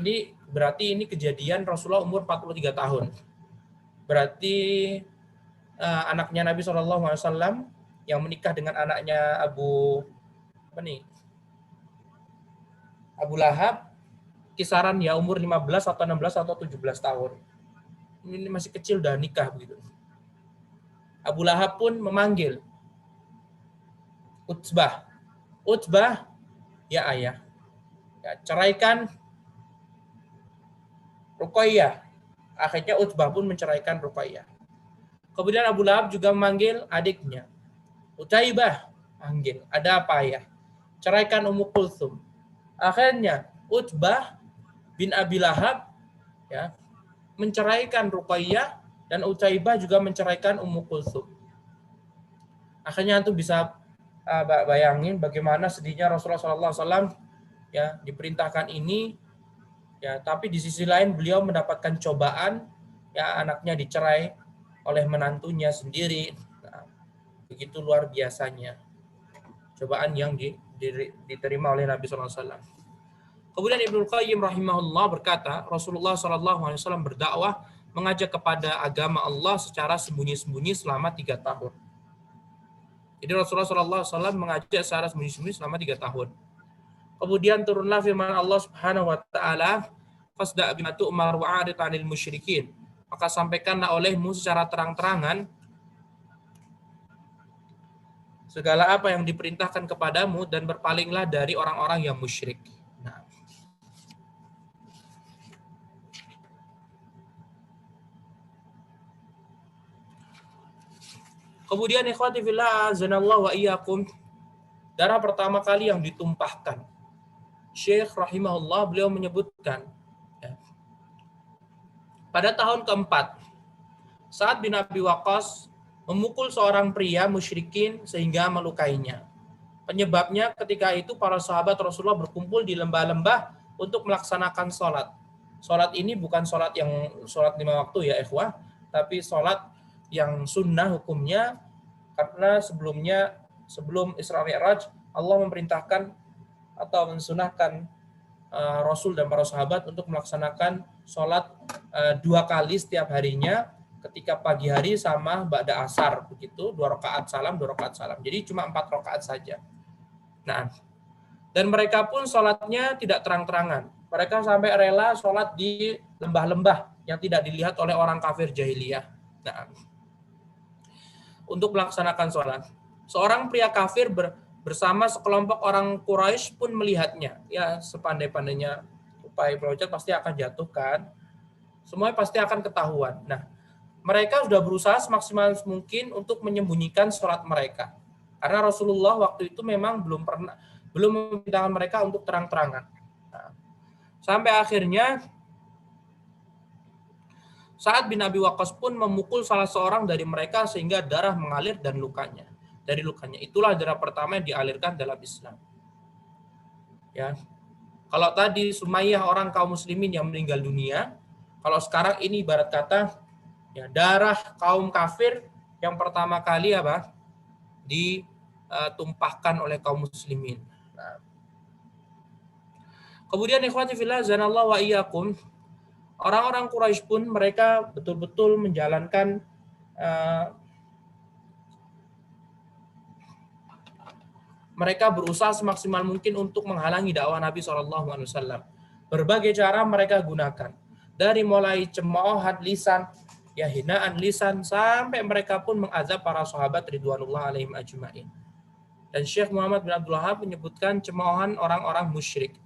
ini kejadian Rasulullah umur 43 tahun. Berarti anaknya Nabi SAW yang menikah dengan anaknya Abu Lahab, kisaran ya umur 15 atau 16 atau 17 tahun. Ini masih kecil udah nikah begitu. Abu Lahab pun memanggil Utbah. Utbah, ya ayah, ya, ceraikan Ruqayyah. Akhirnya Utbah pun menceraikan Ruqayyah. Kemudian Abu Lahab juga memanggil adiknya. Utaibah, panggil. Ada apa ayah? Ceraikan Ummu Kulthum. Akhirnya Utbah bin Abi Lahab, ya, menceraikan Ruqayyah, dan Utaibah juga menceraikan Ummu Kulthum. Akhirnya itu bisa bayangin bagaimana sedihnya Rasulullah SAW, ya, diperintahkan ini, ya, tapi di sisi lain beliau mendapatkan cobaan, ya, anaknya dicerai oleh menantunya sendiri. Nah, begitu luar biasanya cobaan yang diterima oleh Nabi SAW. Kemudian Ibnu Qayyim rahimahullah berkata, Rasulullah SAW berdakwah mengajak kepada agama Allah secara sembunyi-sembunyi selama 3 tahun. Jadi Rasulullah SAW mengajak secara sembunyi-sembunyi selama 3 tahun. Kemudian turunlah firman Allah Subhanahu wa taala, "Fasda' bima tu'mar wa'rid 'anil musyrikin." Maka sampaikanlah olehmu secara terang-terangan segala apa yang diperintahkan kepadamu dan berpalinglah dari orang-orang yang musyrik. Nah, kemudian ikhwati fillah azanallahu wa iyyakum, darah pertama kali yang ditumpahkan. Syekh rahimahullah beliau menyebutkan, ya, pada tahun keempat Sa'ad bin Abi Waqqas memukul seorang pria musyrikin sehingga melukainya. Penyebabnya ketika itu para sahabat Rasulullah berkumpul di lembah-lembah untuk melaksanakan sholat. Sholat ini bukan sholat 5 waktu ya ikhwah, tapi sholat yang sunnah hukumnya, karena sebelum Isra Mi'raj Allah memerintahkan atau mensunahkan Rasul dan para sahabat untuk melaksanakan sholat 2 kali setiap harinya, ketika pagi hari sama ba'da asar, begitu, 2 rakaat salam, 2 rakaat salam. Jadi cuma 4 rakaat saja. Nah, dan mereka pun sholatnya tidak terang-terangan. Mereka sampai rela sholat di lembah-lembah yang tidak dilihat oleh orang kafir jahiliyah. Nah, untuk melaksanakan sholat, seorang pria kafir bersama sekelompok orang Quraisy pun melihatnya. Ya, sepandai-pandainya upaya project pasti akan jatuhkan. Semuanya pasti akan ketahuan. Nah, mereka sudah berusaha semaksimal mungkin untuk menyembunyikan sholat mereka. Karena Rasulullah waktu itu memang belum memerintahkan mereka untuk terang-terangan. Nah, sampai akhirnya Sa'ad bin Abi Waqqas pun memukul salah seorang dari mereka sehingga darah mengalir dan lukanya. Dari lukanya itulah darah pertama yang dialirkan dalam Islam. Ya. Kalau tadi Sumayyah orang kaum muslimin yang meninggal dunia, kalau sekarang ini ibarat kata, ya, darah kaum kafir yang pertama kali apa? Ditumpahkan oleh kaum muslimin. Nah. Kemudian ikhwati fillah zanallahu wa iyyakum, orang-orang Quraisy pun mereka betul-betul menjalankan mereka berusaha semaksimal mungkin untuk menghalangi dakwah Nabi SAW. Berbagai cara mereka gunakan. Dari mulai cemoohan lisan, ya, hinaan lisan, sampai mereka pun mengazab para sahabat ridwanullah alaihim ajma'in. Dan Syekh Muhammad bin Abdul Wahab menyebutkan cemoohan orang-orang musyrik.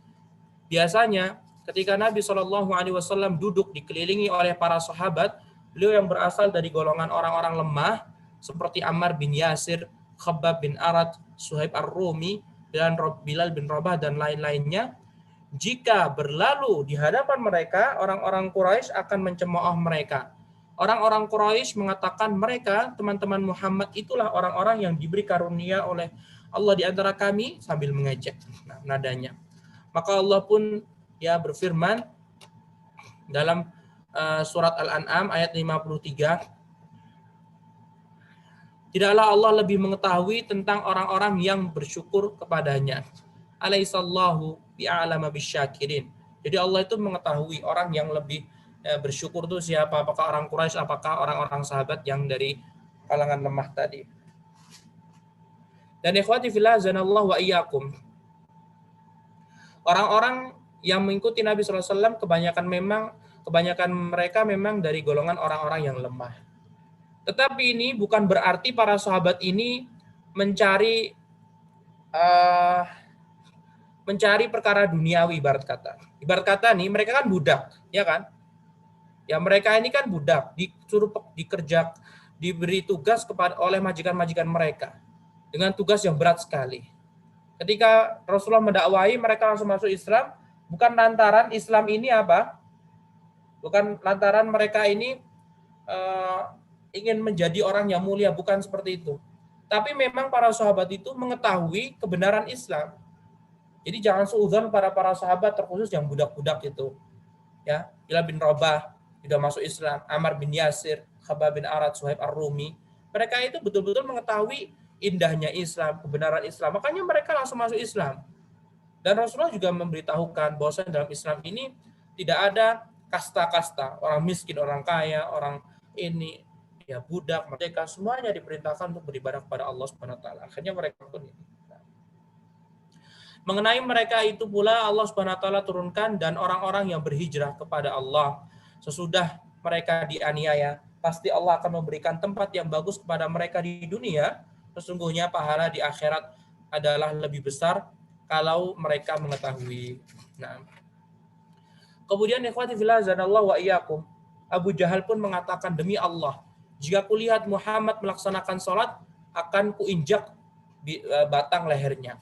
Biasanya ketika Nabi SAW duduk dikelilingi oleh para sahabat, beliau yang berasal dari golongan orang-orang lemah seperti Ammar bin Yasir, Khabbab bin Arad, Suhaib Ar-Rumi, dan Bilal bin Rabah dan lain-lainnya, jika berlalu di hadapan mereka, orang-orang Quraisy akan mencemooh mereka. Orang-orang Quraisy mengatakan mereka, teman-teman Muhammad itulah orang-orang yang diberi karunia oleh Allah di antara kami, sambil mengejek. Nah, nadanya. Maka Allah pun ya berfirman dalam surat Al-An'am ayat 53, tidaklah Allah lebih mengetahui tentang orang-orang yang bersyukur kepadanya. Alaihissallahu bi'alama bisyakirin. Jadi Allah itu mengetahui orang yang lebih bersyukur itu siapa, apakah orang Quraisy, apakah orang-orang sahabat yang dari kalangan lemah tadi. Dan ikhwati fillah zanallahu wa iyyakum, orang-orang yang mengikuti Nabi SAW kebanyakan mereka memang dari golongan orang-orang yang lemah. Tetapi ini bukan berarti para sahabat ini mencari perkara duniawi, ibarat kata. Ibarat kata nih, mereka kan budak, ya kan? Ya mereka ini kan budak, disuruh dikerja, diberi tugas oleh majikan-majikan mereka dengan tugas yang berat sekali. Ketika Rasulullah mendakwahi, mereka langsung masuk Islam, bukan lantaran Islam ini apa? Bukan lantaran mereka ini ingin menjadi orang yang mulia, bukan seperti itu. Tapi memang para sahabat itu mengetahui kebenaran Islam. Jadi jangan suudzon para sahabat, terkhusus yang budak-budak itu. Ya, Bilal bin Rabah sudah masuk Islam, Ammar bin Yasir, Khabbab bin Arad, Suhaib Ar-Rumi. Mereka itu betul-betul mengetahui indahnya Islam, kebenaran Islam. Makanya mereka langsung masuk Islam. Dan Rasulullah juga memberitahukan bahwa dalam Islam ini tidak ada kasta-kasta, orang miskin, orang kaya, orang ini, ya budak, merdeka, semuanya diperintahkan untuk beribadah kepada Allah Subhanahu wa taala. Akhirnya mereka pun ini. Mengenai mereka itu pula Allah Subhanahu wa taala turunkan, dan orang-orang yang berhijrah kepada Allah sesudah mereka dianiaya, pasti Allah akan memberikan tempat yang bagus kepada mereka di dunia. Sesungguhnya pahala di akhirat adalah lebih besar kalau mereka mengetahui. Nah, kemudian ikhwati fillah zanallahu wa iyyakum, Abu Jahal pun mengatakan, demi Allah, jika kulihat Muhammad melaksanakan sholat, akan kuinjak batang lehernya.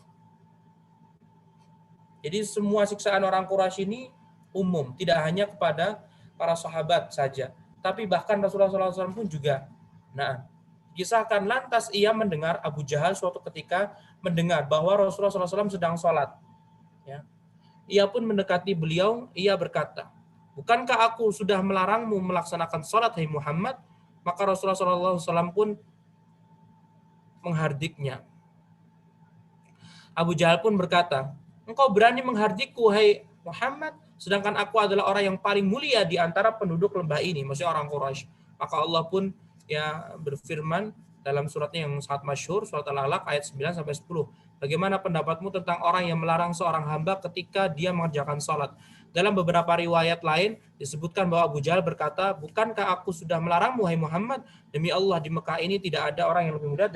Jadi semua siksaan orang Quraisy ini umum, tidak hanya kepada para sahabat saja, tapi bahkan Rasulullah SAW pun juga. Nah, kisahkan lantas ia mendengar, Abu Jahal suatu ketika mendengar bahwa Rasulullah SAW sedang sholat. Ya. Ia pun mendekati beliau, ia berkata, bukankah aku sudah melarangmu melaksanakan sholat, hai Muhammad? Maka Rasulullah SAW pun menghardiknya. Abu Jahal pun berkata, engkau berani menghardikku, hai Muhammad, sedangkan aku adalah orang yang paling mulia di antara penduduk lembah ini, maksudnya orang Quraisy. Maka Allah pun ya berfirman dalam suratnya yang sangat masyhur, surat Al-Alaq ayat 9 sampai 10. Bagaimana pendapatmu tentang orang yang melarang seorang hamba ketika dia mengerjakan salat? Dalam beberapa riwayat lain disebutkan bahwa Abu Jahal berkata, bukankah aku sudah melarangmu, hai Muhammad? Demi Allah, di Mekah ini tidak ada orang yang lebih mulia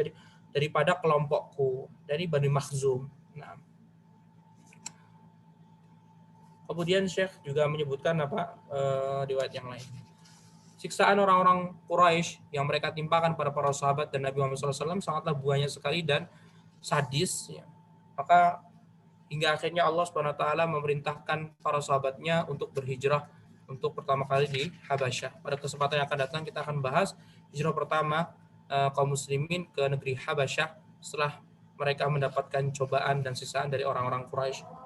daripada kelompokku, dari Bani Makhzum. Nah, kemudian Syekh juga menyebutkan riwayat yang lain. Siksaan orang-orang Quraisy yang mereka timpakan pada para sahabat dan Nabi Muhammad SAW sangatlah banyak sekali dan sadis. Ya. Maka hingga akhirnya Allah Subhanahu wa taala memerintahkan para sahabatnya untuk berhijrah untuk pertama kali di Habasyah. Pada kesempatan yang akan datang kita akan bahas hijrah pertama kaum muslimin ke negeri Habasyah setelah mereka mendapatkan cobaan dan siksaan dari orang-orang Quraisy.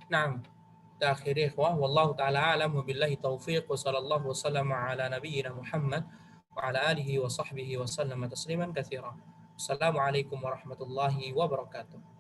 Nah, akhir ikhwah, wallahu taala alam, wabillahi taufiq, wa sallallahu wasallam ala nabiyyina Muhammad wa ala alihi wa sahbihi wa sallama tasliman katsira. Assalamualaikum warahmatullahi wabarakatuh.